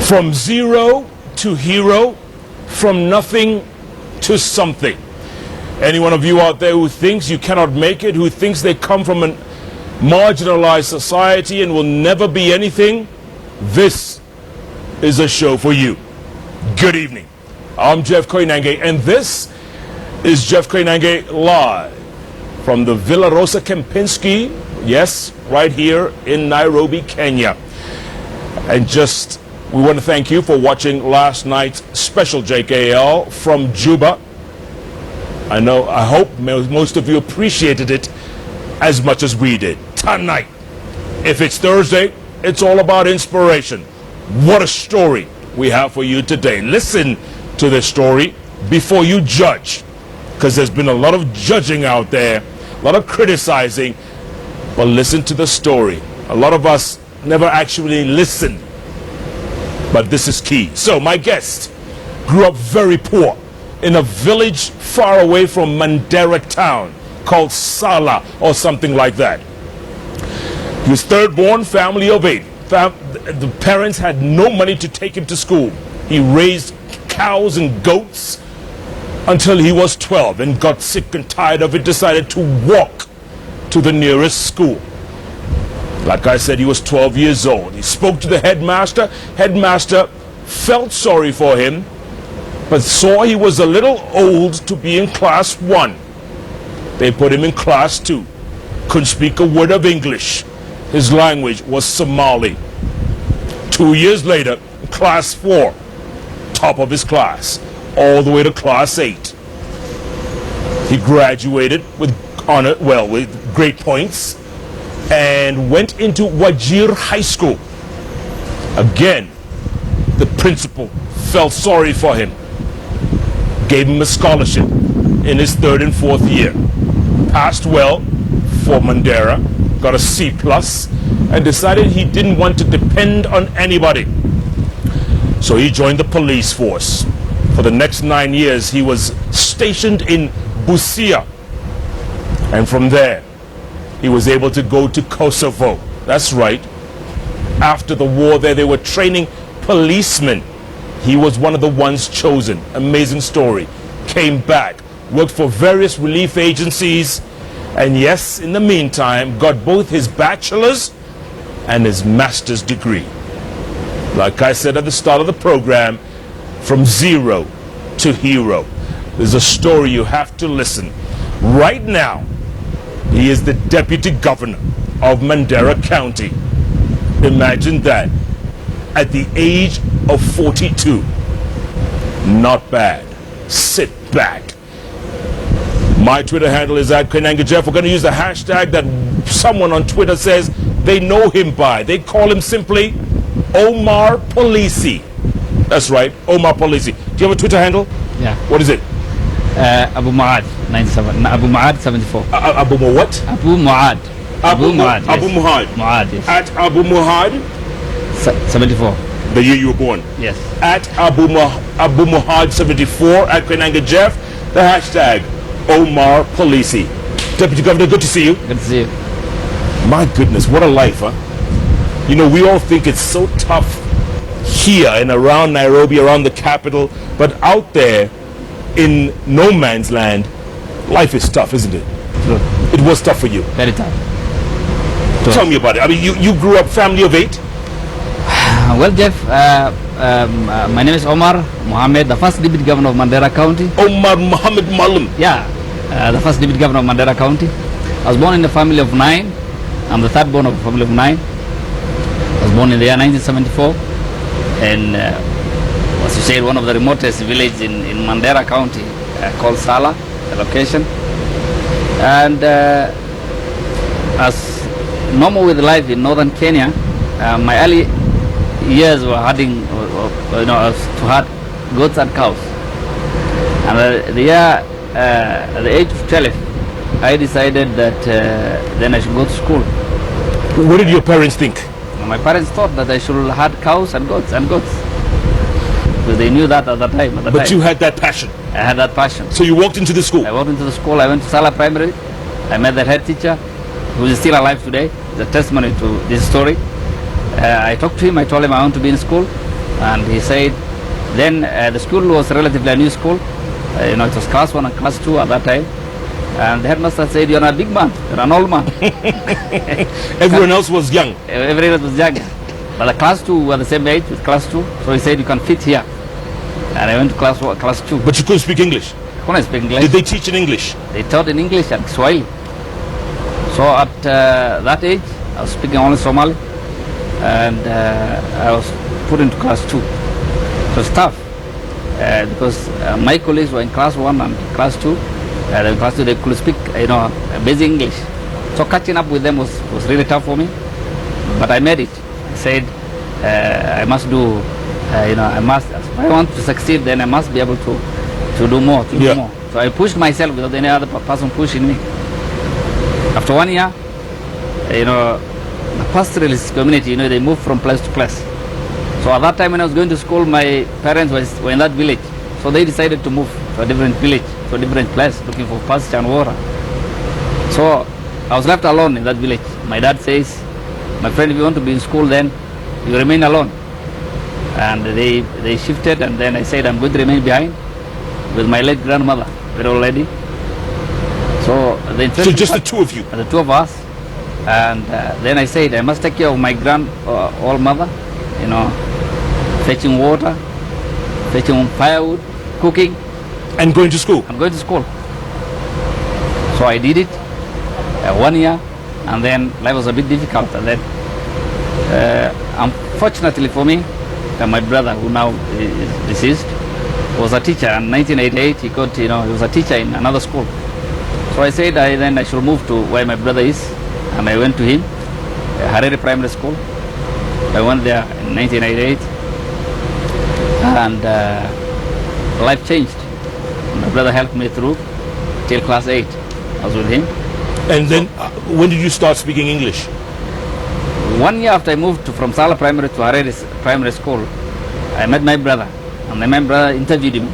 From zero to hero, from nothing to something. Any one of you out there who thinks you cannot make it, who thinks they come from a marginalized society and will never be anything, this is a show for you. Good evening. I'm Jeff Koinange, and this is Jeff Koinange live from the Villa Rosa Kempinski, yes, right here in Nairobi, Kenya. And we want to thank you for watching last night's special JKL from Juba. I hope most of you appreciated it as much as we did. Tonight, if it's Thursday, it's all about inspiration. What a story we have for you today. Listen to this story before you judge, because there's been a lot of judging out there, a lot of criticizing, but listen to the story. A lot of us never actually listen, but this is key. So my guest grew up very poor in a village far away from Mandera town called Sala or something like that. He was third born, family of 8. The parents had no money to take him to school. He raised cows and goats until he was 12 and got sick and tired of it, decided to walk to the nearest school. Like I said, he was 12 years old. He spoke to the headmaster. Headmaster felt sorry for him, but saw he was a little old to be in class 1. They put him in class 2. Couldn't speak a word of English. His language was Somali. 2 years later, class 4, top of his class, all the way to class 8. He graduated with honor, with great points, and went into Wajir High School. Again, the principal felt sorry for him, gave him a scholarship in his 3rd and 4th year. Passed well for Mandera, got a C+, and decided he didn't want to depend on anybody. So he joined the police force. For the next 9 years, he was stationed in Busia. And from there, he was able to go to Kosovo. That's right. After the war there, they were training policemen. He was one of the ones chosen. Amazing story. Came back, worked for various relief agencies, and yes, in the meantime, got both his bachelor's and his master's degree. Like I said at the start of the program, from zero to hero. There's a story you have to listen. Right now, he is the deputy governor of Mandera County. Imagine that. At the age of 42. Not bad. Sit back. My Twitter handle is @KoinangeJeff. We're going to use the hashtag that someone on Twitter says they know him by. They call him simply Omar Polisi. That's right, Omar Polisi. Do you have a Twitter handle? Yeah. What is it? Abu Muad 97. Abu Muad 74. Abu what? Abu Muad. Abu Muad. Yes. Abu Muad. Muad, yes. At Abu Muad. 74. The year you were born. Yes. At Abu Muad 74 @KoinangeJeff. The hashtag Omar Polisi. Deputy Governor, good to see you. Good to see you. My goodness, what a life, huh? You know, we all think it's so tough here and around Nairobi, around the capital, but out there in no man's land, life is tough, isn't it? True. It was tough for you. Very tough. Tell me about it. I mean, you grew up family of 8? Well, Jeff, my name is Omar Mohammed, the first deputy governor of Mandera County. Omar Mohammed Maalim. Yeah, the first deputy governor of Mandera County. I was born in a family of 9. I'm the third born of a family of 9. I was born in the year 1974. And as you said, one of the remotest villages in Mandera County called Sala, the location. And as normal with life in northern Kenya, my early years were having, to have goats and cows. And at the age of 12, I decided that then I should go to school. What did your parents think? My parents thought that I should have cows and goats. Because they knew that at that time. But you had that passion. I had that passion. So you walked into the school? I walked into the school. I went to Sala Primary. I met the head teacher, who is still alive today. It's a testimony to this story. I talked to him. I told him I want to be in school. And he said, then the school was relatively a new school. It was class 1 and class 2 at that time. And the headmaster said, you're not a big man, you're an old man. Everyone else was young. Everyone was young. But the class 2 were the same age with class 2. So he said, you can fit here. And I went to class 2. But you couldn't speak English? I couldn't speak English. Did they teach in English? They taught in English and Swahili. So at that age, I was speaking only Somali. And I was put into class 2. It was tough. Because my colleagues were in class 1 and class 2. In class 2 they could speak, basic English. So catching up with them was really tough for me. But I made it. I said, I must do, if I want to succeed, then I must be able to do more, do more. So I pushed myself without any other person pushing me. After 1 year, the pastoralist community, they moved from place to place. So at that time when I was going to school, my parents were in that village. So they decided to move to a different village, to a different place, looking for pasture and water. So I was left alone in that village. My dad says, my friend, if you want to be in school, then you remain alone. And they shifted, and then I said, I'm going to remain behind with my late grandmother, very old lady. So just the two of you? The two of us. And then I said, I must take care of my old mother, fetching water, fetching firewood, cooking. And going to school? I'm going to school. So I did it 1 year, and then life was a bit difficult. And then, unfortunately for me, my brother, who now is deceased, was a teacher. In 1988, he was a teacher in another school. So I said, then I should move to where my brother is, and I went to him, Harare Primary School. I went there in 1988, and life changed. My brother helped me through till class 8. I was with him. And then, when did you start speaking English? 1 year after I moved from Sala Primary to Harare Primary School, I met my brother, and then my brother interviewed him.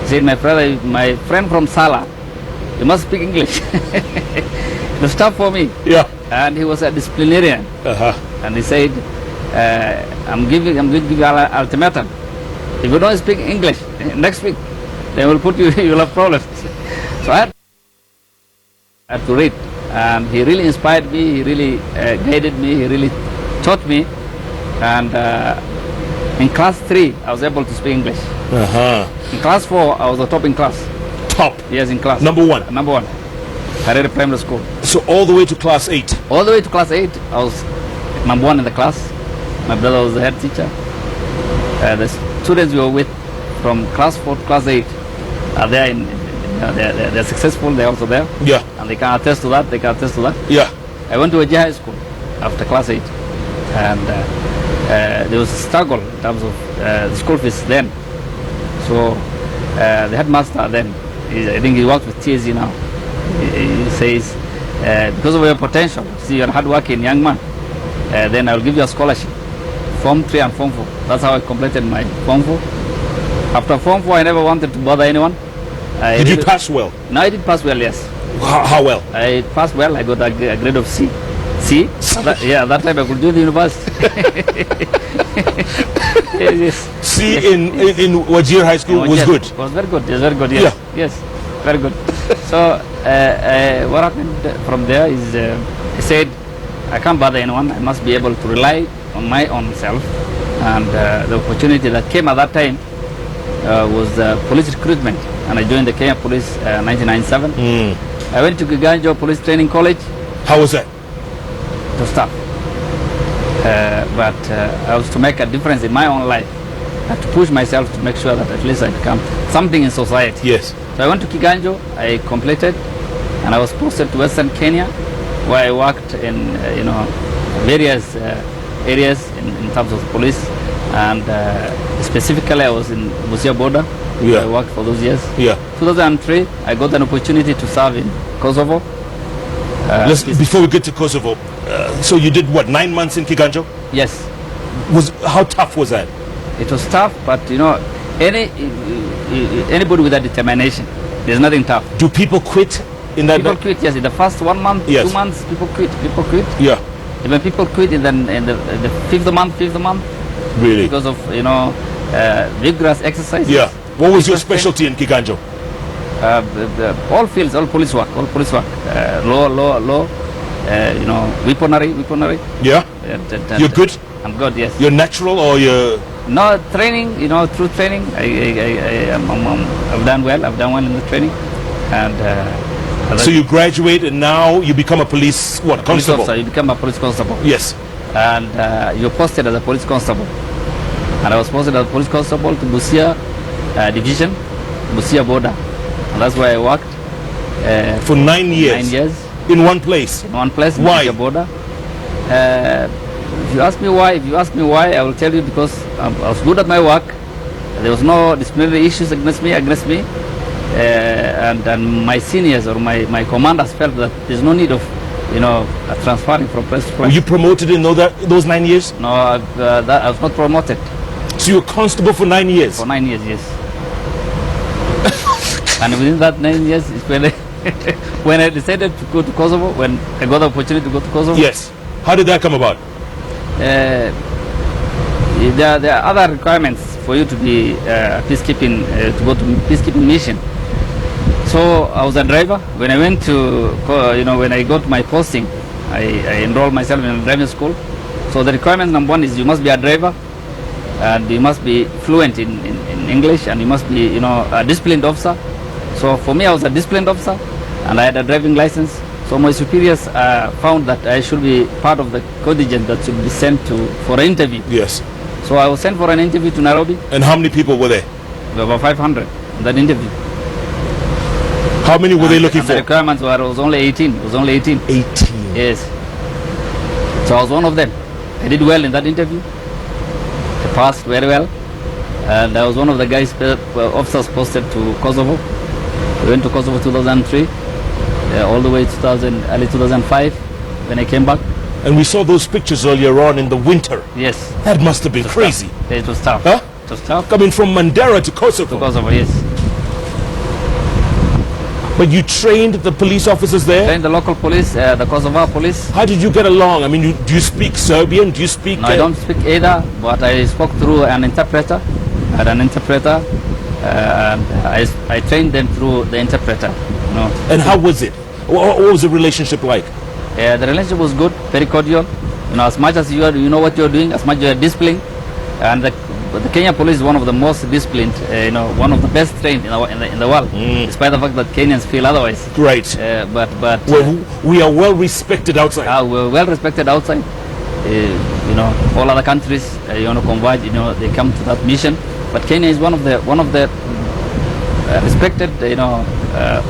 He said, my friend from Sala, you must speak English. It was tough for me. Yeah. And he was a disciplinarian. And he said, I'm going to give you an ultimatum. If you don't speak English next week, they will put you, you'll have problems. So I had to read. And he really inspired me, he really guided me, he really taught me. And in class 3, I was able to speak English. In class 4, I was the top in class. Top? Yes, in class. Number 1? Number 1. Harare Primary School. So all the way to class 8? All the way to class 8, I was number 1 in the class. My brother was the head teacher. The students we were with from class 4 to class 8 are there they're successful, they're also there. Yeah. And they can attest to that, Yeah. I went to a high school after class 8. And there was a struggle in terms of the school fees then. So the headmaster then, I think he works with TSE now. He says, because of your potential, see you're a hard-working young man, then I'll give you a scholarship. Form 3 and Form 4. That's how I completed my Form 4. After Form 4, I never wanted to bother anyone. Did you pass well? No, I did pass well, yes. How well? I passed well. I got a grade of C. C? At that time I could do the university. Yes. C in Wajir High School was good? It was very good. It was very good, yes. Yeah. Yes, very good. So what happened from there is he said, I can't bother anyone. I must be able to rely on my own self. And the opportunity that came at that time was police recruitment. And I joined the Kenya Police 1997. I went to Koinange Police Training College. How was that? It was tough. But I was to make a difference in my own life. I had to push myself to make sure that at least I become something in society. Yes. So I went to Koinange, I completed, and I was posted to Western Kenya, where I worked in various areas in terms of police, and specifically I was in Busia border. Yeah. I worked for those years. Yeah. 2003, I got an opportunity to serve in Kosovo. Before we get to Kosovo, so you did what, 9 months in Koinange? Yes. How tough was that? It was tough, but anybody with that determination, there's nothing tough. Do people quit in that? People quit, yes. In the first 1 month, yes. 2 months, people quit. Yeah. Even people quit in the fifth month, Really? because of vigorous exercise. Yeah. What was your specialty in Kiganjo? All fields, all police work, law, weaponry. Yeah. You're good? I'm good, yes. You're natural or you're... No, training, through training, I've done well. I've done well in the training. And so you graduate and now you become a police, what, constable? Officer, you become a police constable. Yes. And you're posted as a police constable. And I was posted as a police constable to Busia division, Busia border. And that's where I worked. For 9 years? 9 years. In one place? In one place, in Why? Busia border. If you ask me why, I will tell you because I was good at my work. There was no disciplinary issues against me. And my seniors or my commanders felt that there's no need of, transferring from place to place. Were you promoted in those 9 years? No, I was not promoted. So you were constable for 9 years? For 9 years, yes. And within that 9 years is when I decided to go to Kosovo, when I got the opportunity to go to Kosovo. Yes. How did that come about? There are other requirements for you to be peacekeeping, to go to peacekeeping mission. So I was a driver. When I went to, when I got my posting, I enrolled myself in a driving school. So the requirement number one is you must be a driver, and you must be fluent in English, and you must be, a disciplined officer. So for me, I was a disciplined officer, and I had a driving license. So my superiors found that I should be part of the contingent that should be sent for an interview. Yes. So I was sent for an interview to Nairobi. And how many people were there? There were 500 in that interview. How many were they looking for? The requirements were, it was only 18. It was only 18. 18? Yes. So I was one of them. I did well in that interview. I passed very well. And I was one of the guys, officers posted to Kosovo. We went to Kosovo 2003. All the way early 2005 when I came back. And we saw those pictures earlier on in the winter. Yes. That must have been crazy. Tough. It was tough. Huh? It was tough. Coming from Mandera to Kosovo. To Kosovo, yes. But you trained the police officers there? Trained the local police, the Kosovo police. How did you get along? I mean, do you speak Serbian? Do you speak... No, I don't speak either, but I spoke through an interpreter. I had an interpreter. And I trained them through the interpreter. And how was it? What was the relationship like? The relationship was good, very cordial. As much as you know what you're doing, as much as you're disciplined. And the Kenya police is one of the most disciplined, one of the best trained in the world, despite the fact that Kenyans feel otherwise. Great. But well, we are well respected outside. We're well respected outside. All other countries, converge. They come to that mission. But Kenya is one of the respected,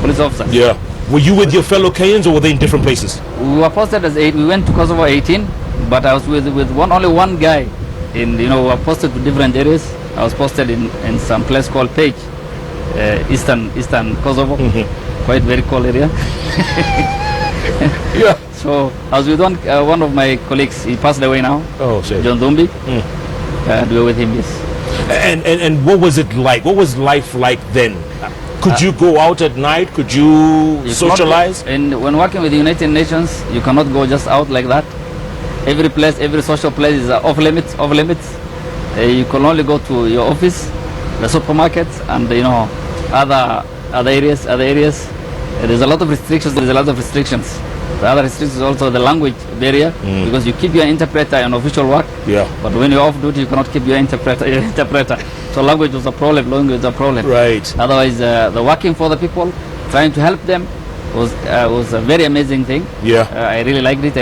police officers. Yeah. Were you with your fellow Kenyans or were they in different places? We were posted as 8. We went to Kosovo 18, but I was with only one guy. We were posted to different areas. I was posted in some place called Page, eastern Kosovo, quite very cold area. Yeah. So I was with one of my colleagues. He passed away now. Oh, shit. John Dumbi. We were with him. Yes. And what was it like? What was life like then? Could you go out at night? Could you socialize? When working with the United Nations, you cannot go just out like that. Every place, every social place is off limits. You can only go to your office, the supermarkets, and other areas. There's a lot of restrictions. The other restrictions is also the language barrier, because you keep your interpreter on official work. Yeah. But when you're off duty, you cannot keep your interpreter. So language was a problem. Right. Otherwise, the working for the people, trying to help them, was a very amazing thing. Yeah. I really liked it.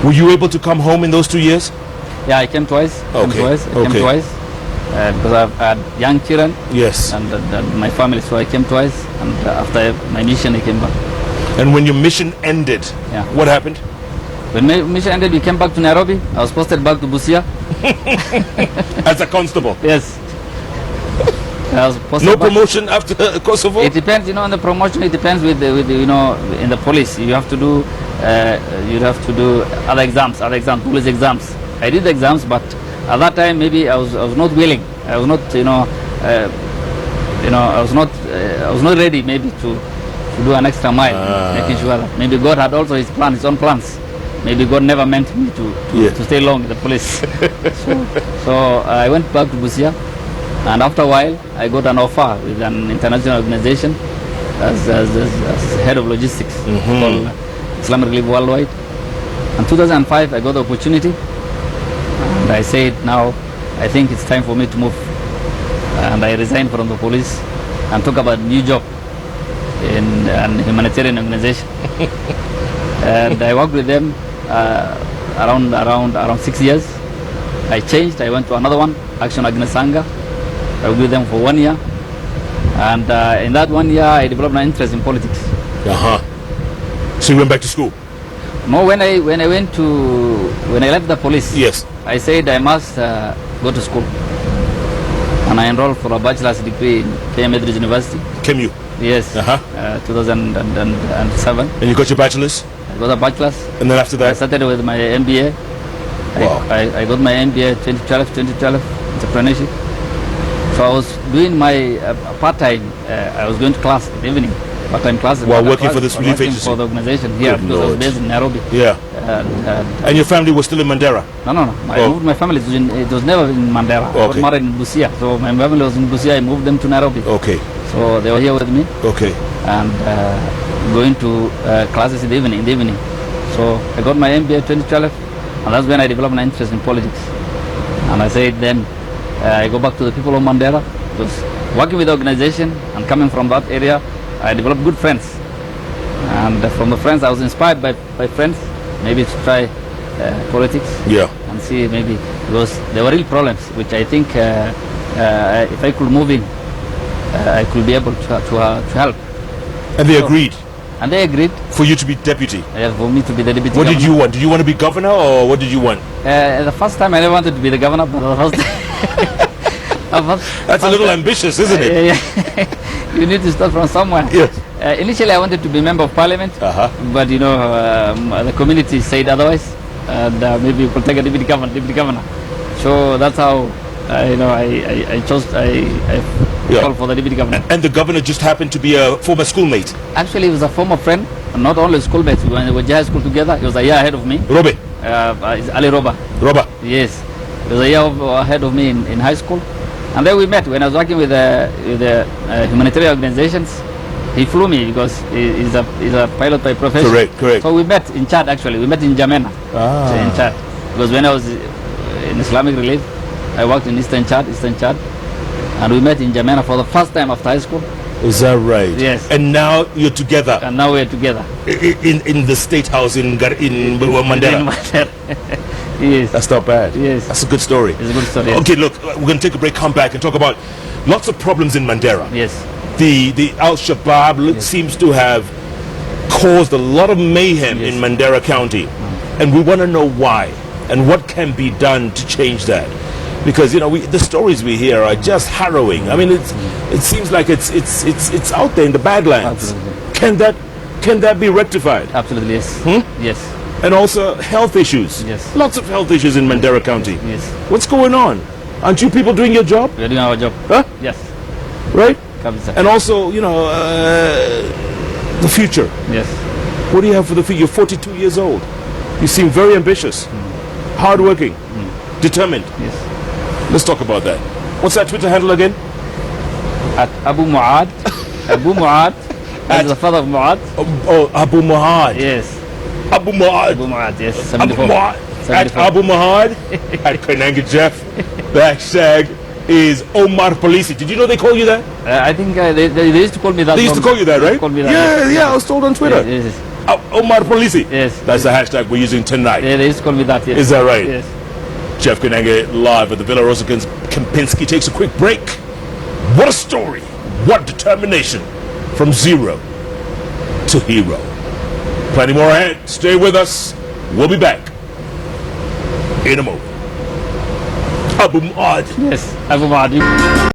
Were you able to come home in those 2 years? Yeah, I came twice. Because I've had young children. Yes. And my family, so I came twice. And after my mission, I came back. And when your mission ended, what happened? When my mission ended, we came back to Nairobi. I was posted back to Busia. As a constable? Yes. No promotion after Kosovo? It depends, in the promotion. It depends with in the police. You have to do other exams, police exams. I did the exams, but at that time maybe I was not willing. I was not, I was not ready maybe to do an extra mile, making sure that maybe God had also his own plans. maybe God never meant me to stay long in the police. so I went back to Busia, and after a while, I got an offer with an international organization as head of logistics called Islamic Relief Worldwide. In 2005, I got the opportunity, and I said, now I think it's time for me to move. And I resigned from the police and took up a new job in a humanitarian organization. And I worked with them around 6 years. I changed. I went to another one, Action Against Hunger. I worked with them for 1 year. And in that 1 year, I developed an interest in politics. So you went back to school? No, when I left the police, yes, I said I must go to school. And I enrolled for a bachelor's degree in KM Edridge University. KMU? Yes, 2007. And you got your bachelor's? I got a bachelor's. And then after that? I started with my MBA. Wow. I got my MBA 2012 entrepreneurship. So I was doing my part-time, I was going to class in the evening, part-time classes. While working for this relief agency? For the organization here, because I was based in Nairobi. Yeah. And your family was still in Mandera? No. I moved my family. It was never in Mandera. Okay. I was married in Busia. So my family was in Busia. I moved them to Nairobi. Okay. So they were here with me. Okay. And going to classes in the evening. So I got my MBA 2012, and that's when I developed an interest in politics. And I said then, I go back to the people of Mandera, because working with the organization and coming from that area, I developed good friends. And from the friends, I was inspired by friends, maybe to try politics. Yeah. And see maybe, because there were real problems, which I think if I could move in, I could be able to help. And they agreed? And they agreed. For you to be deputy? For me to be the deputy What governor. did you want? Did you want to be governor, or what did you want? The first time I never wanted to be the governor, but the first That's a little ambitious, isn't it? Yeah. You need to start from somewhere. Yes. Initially, I wanted to be member of parliament, but you know, the community said otherwise, and maybe you could take a deputy governor. So that's how I chose. I called for the deputy governor. And the governor just happened to be a former schoolmate? Actually, he was a former friend, not only schoolmates. We went to high school together. He was a year ahead of me. Robe? It's Ali Roba. Roba? Yes. He was a year ahead of me in high school. And then we met when I was working with the humanitarian organizations. He flew me because he's a pilot by profession. Correct. So we met in Chad, actually. We met in Jamena, in Chad. Because when I was in Islamic Relief, I worked in Eastern Chad. And we met in Jamena for the first time after high school. Is that right? Yes. And now you're together? And now we're together. In the State House in Mandera? Yes. That's not bad. Yes. That's a good story. It's a good story. Yes. Okay, look, we're going to take a break, come back and talk about lots of problems in Mandera. Yes. The Al-Shabaab seems to have caused a lot of mayhem in Mandera County. And we want to know why and what can be done to change that. Because, you know, the stories we hear are just harrowing. I mean, it seems like it's out there in the Badlands. Absolutely. Can that be rectified? Absolutely, yes. Yes. And also health issues. Yes. Lots of health issues in Mandera County. Yes. What's going on? Aren't you people doing your job? We're doing our job. Huh? Yes. Right? Kabisa. And also, you know, the future. Yes. What do you have for the future? You're 42 years old. You seem very ambitious, hardworking, determined. Yes. Let's talk about that. What's that Twitter handle again? At Abu Muad. Abu Muad. As the father of Muad. Abu Muad. Yes. Abu Muad. Abu Muad, yes. Abu 74. Muad. 74. At Abu Muad. At Koinange Jeff. The hashtag is Omar Polisi. Did you know they call you that? I think they used to call me that. They used to call you that, right? Call me that. Yeah, I was told on Twitter. Yes. Omar Polisi. Yes. That's the hashtag we're using tonight. Yeah, they used to call me that, yes. Is that right? Yes. Jeff Koinange live at the Villa Rosa Kempinski takes a quick break. What a story. What determination. From zero to hero. Plenty more ahead. Stay with us. We'll be back in a moment. Abu Muad. Yes, Abu Muad.